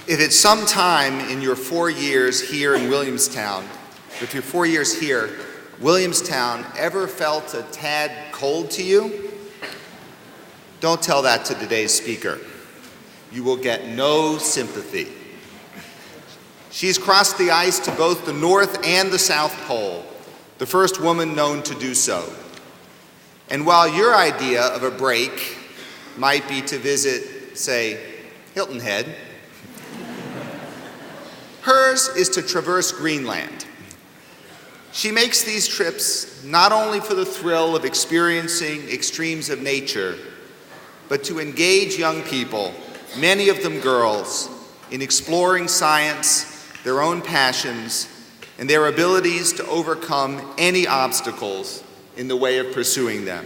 If at some time in your 4 years here in Williamstown, if your 4 years here, Williamstown ever felt a tad cold to you, don't tell that to today's speaker. You will get no sympathy. She's crossed the ice to both the North and the South Pole, the first woman known to do so. And while your idea of a break might be to visit, say, Hilton Head, hers is to traverse Greenland. She makes these trips not only for the thrill of experiencing extremes of nature, but to engage young people, many of them girls, in exploring science, their own passions, and their abilities to overcome any obstacles in the way of pursuing them.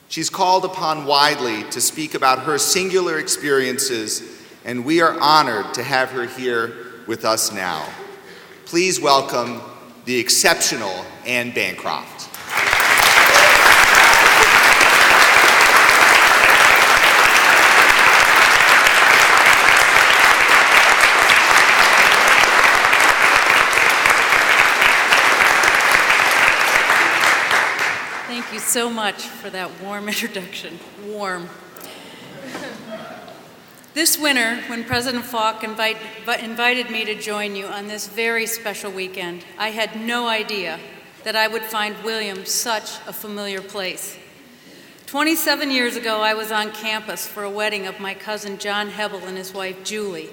She's called upon widely to speak about her singular experiences, and we are honored to have her here with us now. Please welcome the exceptional Ann Bancroft. Thank you so much for that warm introduction. Warm. This winter, when President Falk invited me to join you on this very special weekend, I had no idea that I would find Williams such a familiar place. 27 years ago, I was on campus for a wedding of my cousin John Hebel and his wife Julie,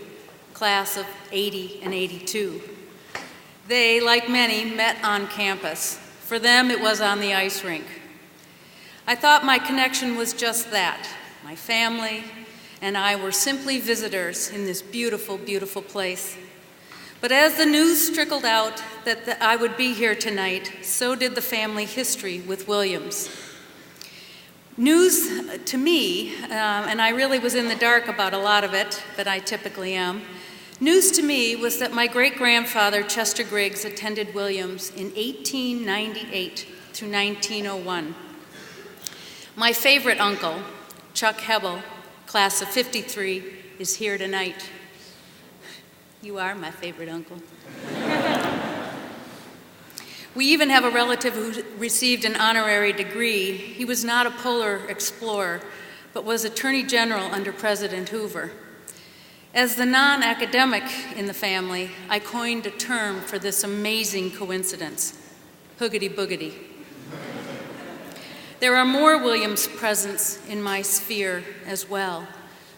class of 80 and 82. They, like many, met on campus. For them, it was on the ice rink. I thought my connection was just that. My family and I were simply visitors in this beautiful, beautiful place. But as the news trickled out that I would be here tonight, so did the family history with Williams. News to me, and I really was in the dark about a lot of it, but I typically am, news to me was that my great-grandfather, Chester Griggs, attended Williams in 1898 through 1901. My favorite uncle, Chuck Hebel, class of 53, is here tonight. You are my favorite uncle. We even have a relative who received an honorary degree. He was not a polar explorer, but was Attorney General under President Hoover. As the non-academic in the family, I coined a term for this amazing coincidence, hoogity-boogity. There are more Williams presents in my sphere as well.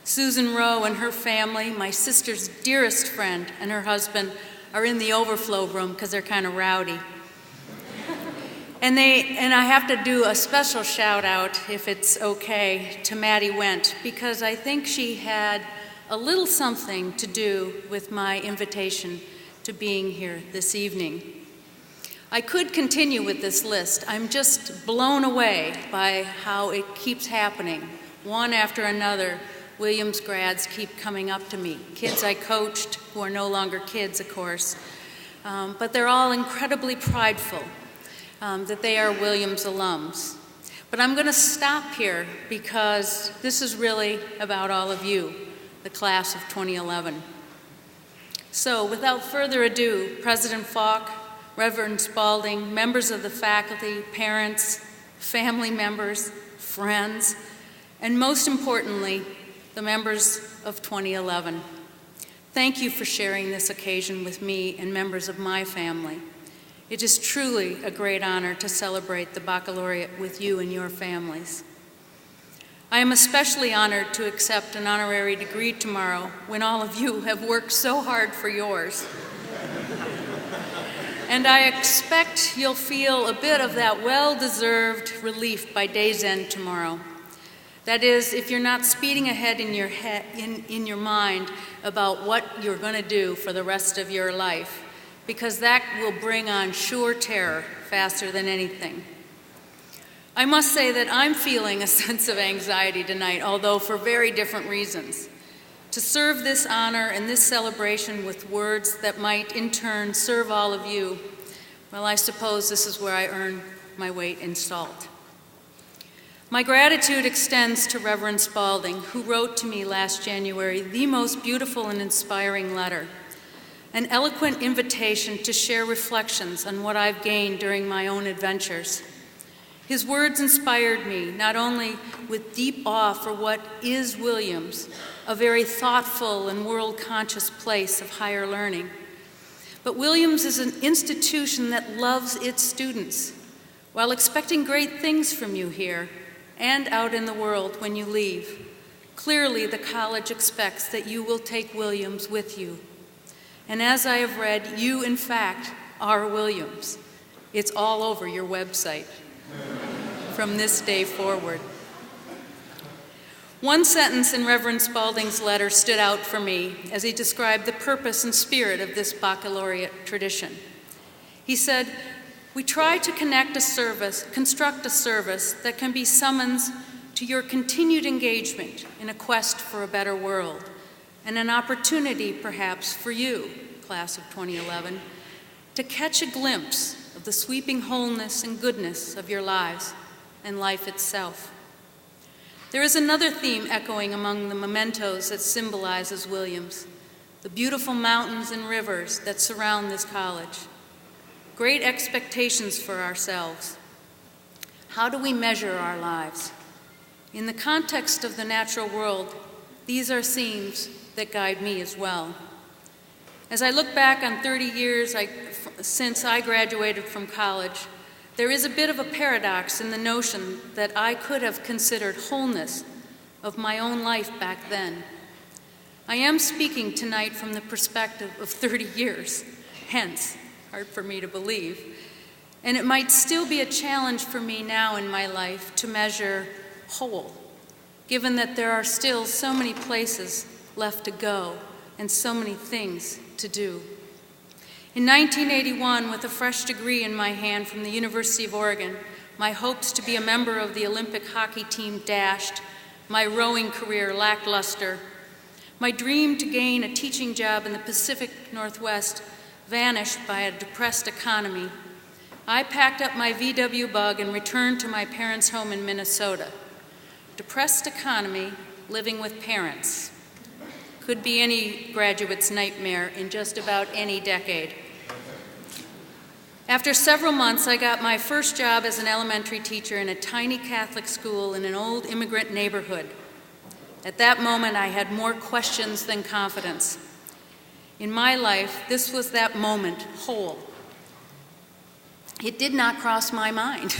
Susan Rowe and her family, my sister's dearest friend, and her husband are in the overflow room because they're kind of rowdy. And I have to do a special shout out, if it's okay, to Maddie Wendt, because I think she had a little something to do with my invitation to being here this evening. I could continue with this list. I'm just blown away by how it keeps happening. One after another, Williams grads keep coming up to me. Kids I coached, who are no longer kids, of course, but they're all incredibly prideful that they are Williams alums. But I'm going to stop here because this is really about all of you, the class of 2011. So without further ado, President Falk, Reverend Spalding, members of the faculty, parents, family members, friends, and most importantly, the members of 2011. Thank you for sharing this occasion with me and members of my family. It is truly a great honor to celebrate the Baccalaureate with you and your families. I am especially honored to accept an honorary degree tomorrow when all of you have worked so hard for yours. And I expect you'll feel a bit of that well-deserved relief by day's end tomorrow. That is, if you're not speeding ahead in your mind about what you're going to do for the rest of your life, because that will bring on sure terror faster than anything. I must say that I'm feeling a sense of anxiety tonight, although for very different reasons. To serve this honor and this celebration with words that might in turn serve all of you, well, I suppose this is where I earn my weight in salt. My gratitude extends to Reverend Spalding, who wrote to me last January the most beautiful and inspiring letter, an eloquent invitation to share reflections on what I've gained during my own adventures. His words inspired me not only with deep awe for what is Williams, a very thoughtful and world-conscious place of higher learning, but Williams is an institution that loves its students while expecting great things from you here and out in the world when you leave. Clearly, the college expects that you will take Williams with you. And as I have read, you, in fact, are Williams. It's all over your website from this day forward. One sentence in Reverend Spalding's letter stood out for me as he described the purpose and spirit of this baccalaureate tradition. He said, "We try to construct a service that can be summons to your continued engagement in a quest for a better world, and an opportunity, perhaps, for you, class of 2011, to catch a glimpse of the sweeping wholeness and goodness of your lives and life itself." There is another theme echoing among the mementos that symbolizes Williams, the beautiful mountains and rivers that surround this college. Great expectations for ourselves. How do we measure our lives? In the context of the natural world, these are themes that guide me as well. As I look back on 30 years since I graduated from college, there is a bit of a paradox in the notion that I could have considered wholeness of my own life back then. I am speaking tonight from the perspective of 30 years, hence, hard for me to believe. And it might still be a challenge for me now in my life to measure whole, given that there are still so many places left to go and so many things to do. In 1981, with a fresh degree in my hand from the University of Oregon, my hopes to be a member of the Olympic hockey team dashed, my rowing career lackluster, my dream to gain a teaching job in the Pacific Northwest vanished by a depressed economy, I packed up my VW bug and returned to my parents' home in Minnesota. Depressed economy, living with parents. Could be any graduate's nightmare in just about any decade. After several months, I got my first job as an elementary teacher in a tiny Catholic school in an old immigrant neighborhood. At that moment, I had more questions than confidence. In my life, this was that moment, whole. It did not cross my mind.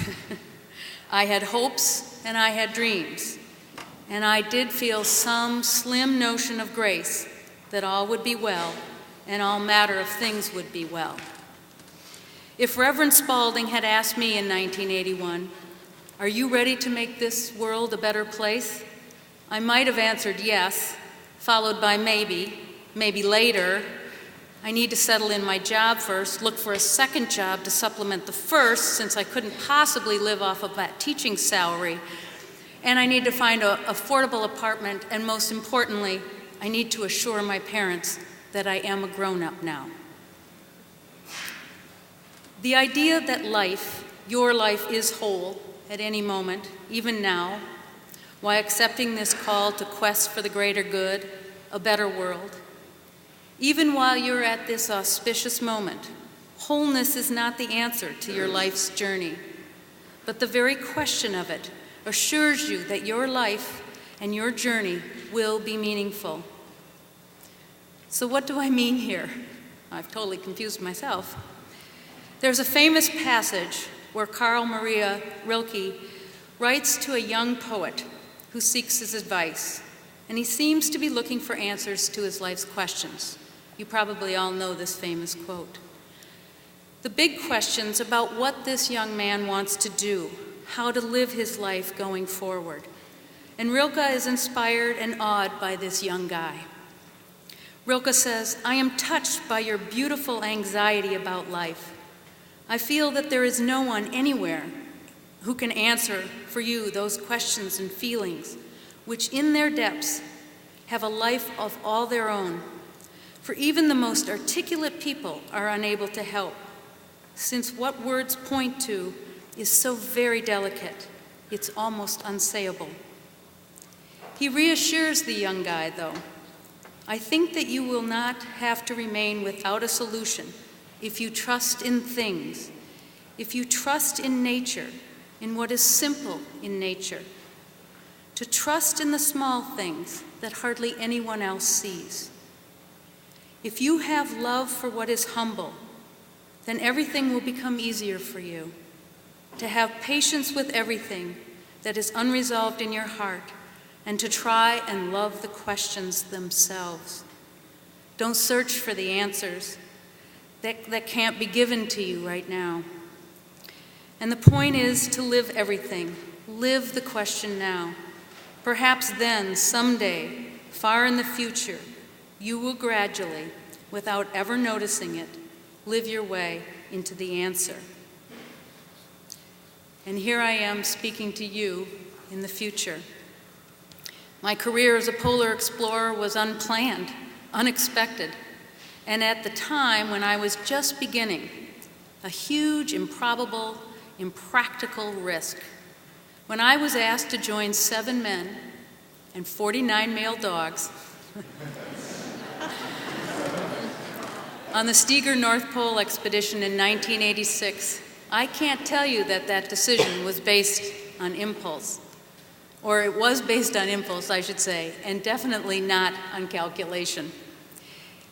I had hopes and I had dreams, and I did feel some slim notion of grace that all would be well and all matter of things would be well. If Reverend Spalding had asked me in 1981, "Are you ready to make this world a better place?" I might have answered yes, followed by maybe later. I need to settle in my job first, look for a second job to supplement the first, since I couldn't possibly live off of that teaching salary. And I need to find an affordable apartment, and most importantly, I need to assure my parents that I am a grown-up now. The idea that your life is whole at any moment, even now, while accepting this call to quest for the greater good, a better world, even while you're at this auspicious moment, wholeness is not the answer to your life's journey, but the very question of it assures you that your life and your journey will be meaningful. So what do I mean here? I've totally confused myself. There's a famous passage where Carl Maria Rilke writes to a young poet who seeks his advice, and he seems to be looking for answers to his life's questions. You probably all know this famous quote. The big questions about what this young man wants to do, how to live his life going forward. And Rilke is inspired and awed by this young guy. Rilke says, "I am touched by your beautiful anxiety about life. I feel that there is no one anywhere who can answer for you those questions and feelings, which in their depths have a life of all their own. For even the most articulate people are unable to help, since what words point to is so very delicate, It's almost unsayable. He reassures the young guy, though. I think that you will not have to remain without a solution if you trust in things, if you trust in nature, in what is simple in nature, to trust in the small things that hardly anyone else sees. If you have love for what is humble, then everything will become easier for you. To have patience with everything that is unresolved in your heart, and to try and love the questions themselves. Don't search for the answers that can't be given to you right now. And the point is to live everything. Live the question now. Perhaps then, someday, far in the future, you will gradually, without ever noticing it, live your way into the answer. And here I am speaking to you in the future. My career as a polar explorer was unplanned, unexpected, and at the time when I was just beginning, a huge, improbable, impractical risk. When I was asked to join 7 men and 49 male dogs on the Steger North Pole expedition in 1986, I can't tell you that that decision was based on impulse. Or it was based on impulse, I should say, and definitely not on calculation.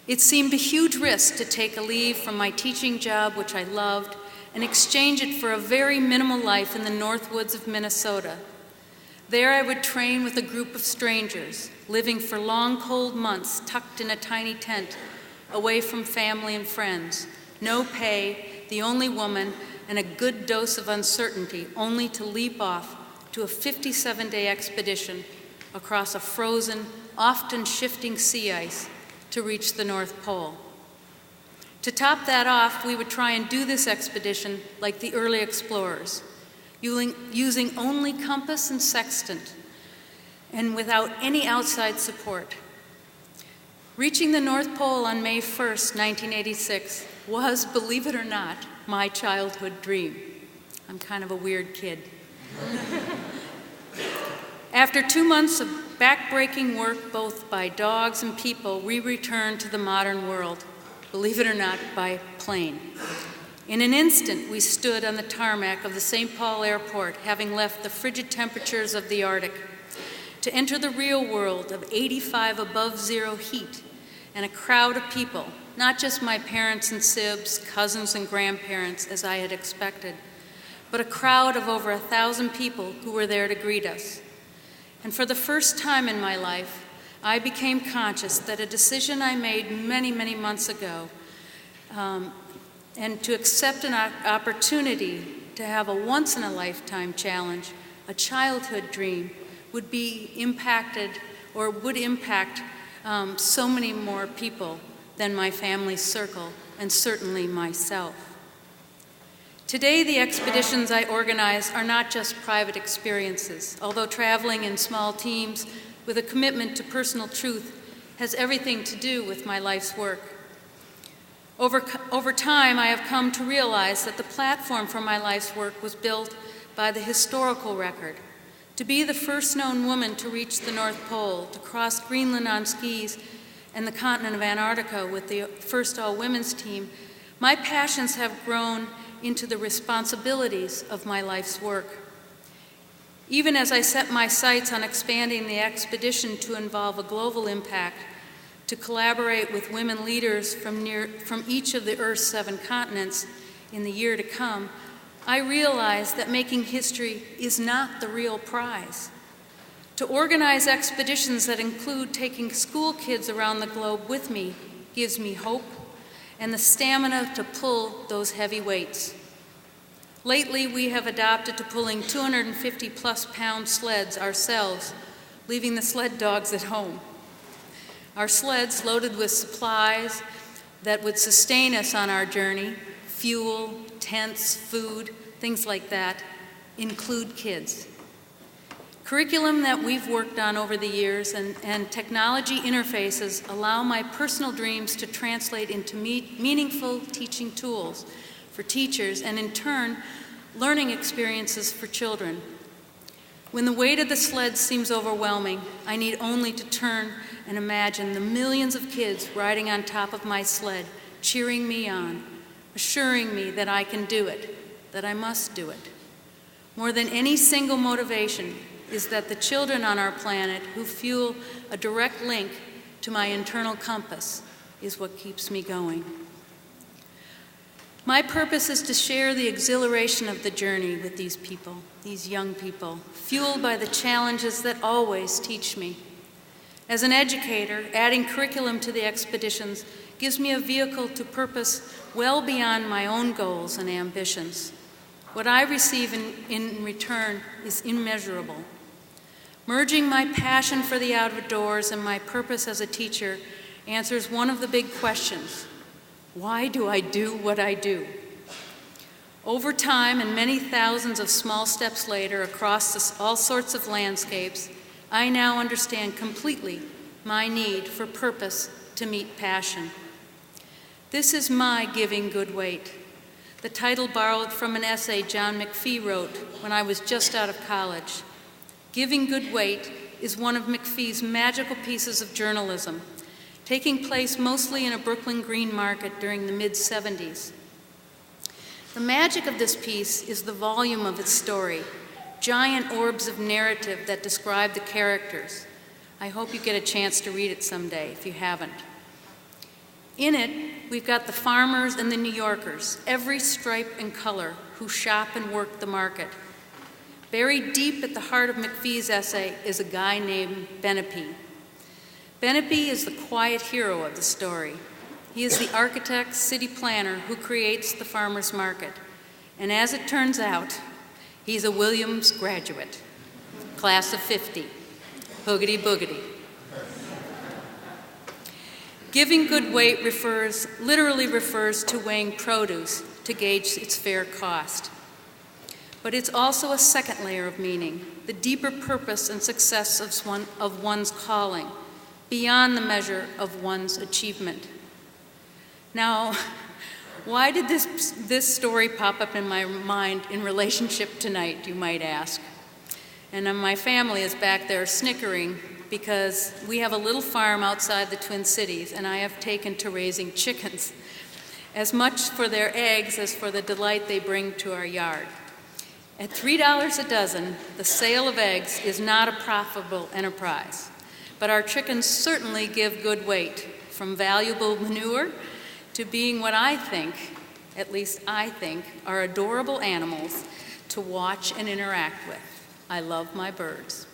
It seemed a huge risk to take a leave from my teaching job, which I loved, and exchange it for a very minimal life in the north woods of Minnesota. There I would train with a group of strangers, living for long, cold months, tucked in a tiny tent, away from family and friends. No pay, the only woman, and a good dose of uncertainty, only to leap off to a 57-day expedition across a frozen, often shifting sea ice to reach the North Pole. To top that off, we would try and do this expedition like the early explorers, using only compass and sextant, and without any outside support. Reaching the North Pole on May 1st, 1986 was, believe it or not, my childhood dream. I'm kind of a weird kid. After 2 months of back-breaking work, both by dogs and people, we returned to the modern world, believe it or not, by plane. In an instant, we stood on the tarmac of the St. Paul Airport, having left the frigid temperatures of the Arctic, to enter the real world of 85 above zero heat and a crowd of people, not just my parents and sibs, cousins and grandparents, as I had expected, but a crowd of over 1,000 people who were there to greet us. And for the first time in my life, I became conscious that a decision I made many, many months ago, and to accept an opportunity to have a once-in-a-lifetime challenge, a childhood dream, would be impacted or would impact so many more people than my family's circle, and certainly myself. Today, the expeditions I organize are not just private experiences, although traveling in small teams with a commitment to personal truth has everything to do with my life's work. Over time, I have come to realize that the platform for my life's work was built by the historical record. To be the first known woman to reach the North Pole, to cross Greenland on skis and the continent of Antarctica with the first all-women's team, my passions have grown into the responsibilities of my life's work. Even as I set my sights on expanding the expedition to involve a global impact, to collaborate with women leaders from each of the Earth's 7 continents in the year to come, I realized that making history is not the real prize. To organize expeditions that include taking school kids around the globe with me gives me hope and the stamina to pull those heavy weights. Lately, we have adopted to pulling 250-plus pound sleds ourselves, leaving the sled dogs at home. Our sleds, loaded with supplies that would sustain us on our journey, fuel, tents, food, things like that, include kids. Curriculum that we've worked on over the years and technology interfaces allow my personal dreams to translate into meaningful teaching tools for teachers and, in turn, learning experiences for children. When the weight of the sled seems overwhelming, I need only to turn and imagine the millions of kids riding on top of my sled, cheering me on, assuring me that I can do it, that I must do it. More than any single motivation is that the children on our planet who fuel a direct link to my internal compass is what keeps me going. My purpose is to share the exhilaration of the journey with these people, these young people, fueled by the challenges that always teach me. As an educator, adding curriculum to the expeditions gives me a vehicle to purpose well beyond my own goals and ambitions. What I receive in return is immeasurable. Merging my passion for the outdoors and my purpose as a teacher answers one of the big questions: why do I do what I do? Over time, and many thousands of small steps later across all sorts of landscapes, I now understand completely my need for purpose to meet passion. This is my giving good weight, the title borrowed from an essay John McPhee wrote when I was just out of college. Giving good weight is one of McPhee's magical pieces of journalism, taking place mostly in a Brooklyn green market during the mid-'70s. The magic of this piece is the volume of its story, giant orbs of narrative that describe the characters. I hope you get a chance to read it someday if you haven't. In it, we've got the farmers and the New Yorkers, every stripe and color, who shop and work the market. Buried deep at the heart of McPhee's essay is a guy named Benepi. Benepi is the quiet hero of the story. He is the architect, city planner who creates the farmers market. And as it turns out, he's a Williams graduate, class of '50, hoogity boogity. Giving good weight literally refers to weighing produce to gauge its fair cost. But it's also a second layer of meaning, the deeper purpose and success of one's calling, beyond the measure of one's achievement. Now, why did this story pop up in my mind in relationship tonight, you might ask? And my family is back there snickering because we have a little farm outside the Twin Cities, and I have taken to raising chickens, as much for their eggs as for the delight they bring to our yard. At $3 a dozen, the sale of eggs is not a profitable enterprise, but our chickens certainly give good weight, from valuable manure to being what I think, at least I think, are adorable animals to watch and interact with. I love my birds.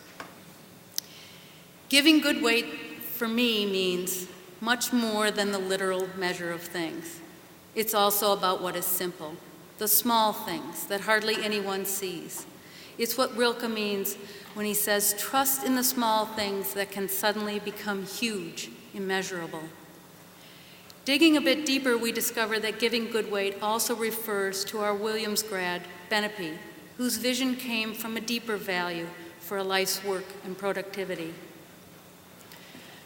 Giving good weight for me means much more than the literal measure of things. It's also about what is simple, the small things that hardly anyone sees. It's what Rilke means when he says, trust in the small things that can suddenly become huge, immeasurable. Digging a bit deeper, we discover that giving good weight also refers to our Williams grad, Benepi, whose vision came from a deeper value for a life's work and productivity.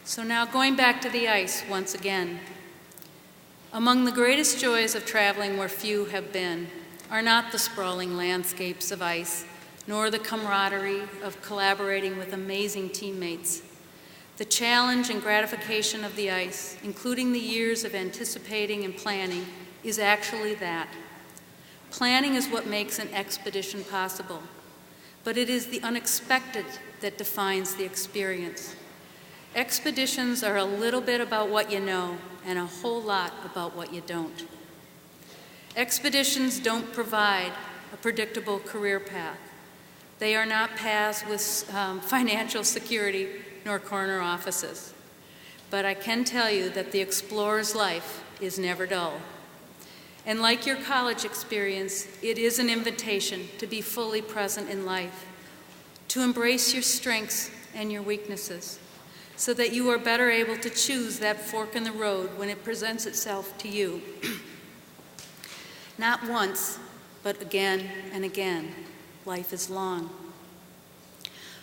So now going back to the ice once again. Among the greatest joys of traveling where few have been are not the sprawling landscapes of ice, nor the camaraderie of collaborating with amazing teammates. The challenge and gratification of the ice, including the years of anticipating and planning, is actually that. Planning is what makes an expedition possible, but it is the unexpected that defines the experience. Expeditions are a little bit about what you know and a whole lot about what you don't. Expeditions don't provide a predictable career path. They are not paths with financial security nor corner offices. But I can tell you that the explorer's life is never dull. And like your college experience, it is an invitation to be fully present in life, to embrace your strengths and your weaknesses, so that you are better able to choose that fork in the road when it presents itself to you. Not once, but again and again. Life is long.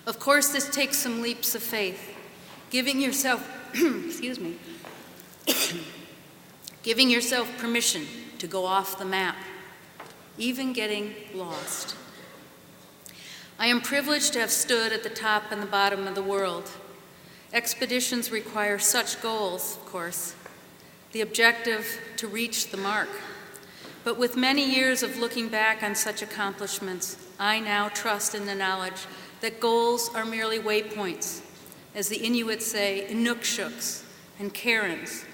Of course, this takes some leaps of faith, giving yourself, giving yourself permission to go off the map, even getting lost. I am privileged to have stood at the top and the bottom of the world. Expeditions require such goals, of course, the objective to reach the mark. But with many years of looking back on such accomplishments, I now trust in the knowledge that goals are merely waypoints, as the Inuits say, inukshuks and cairns.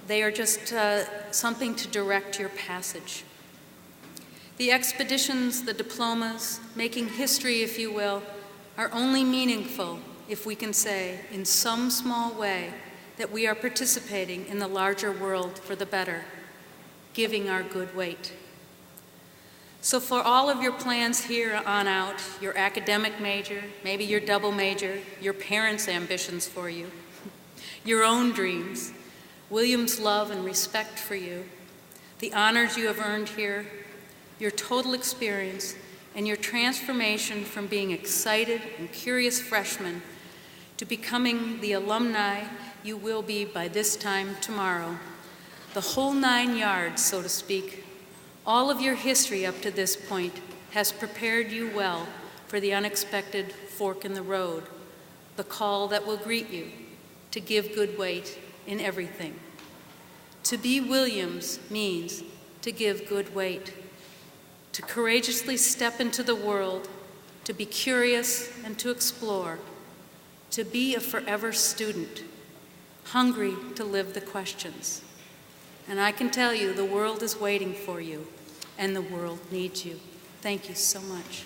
They are just something to direct your passage. The expeditions, the diplomas, making history, if you will, are only meaningful if we can say, in some small way, that we are participating in the larger world for the better, giving our good weight. So for all of your plans here on out, your academic major, maybe your double major, your parents' ambitions for you, your own dreams, William's love and respect for you, the honors you have earned here, your total experience, and your transformation from being excited and curious freshmen to becoming the alumni you will be by this time tomorrow. The whole 9 yards, so to speak, all of your history up to this point has prepared you well for the unexpected fork in the road, the call that will greet you to give good weight in everything. To be Williams means to give good weight, to courageously step into the world, to be curious and to explore, to be a forever student, hungry to live the questions. And I can tell you the world is waiting for you, and the world needs you. Thank you so much.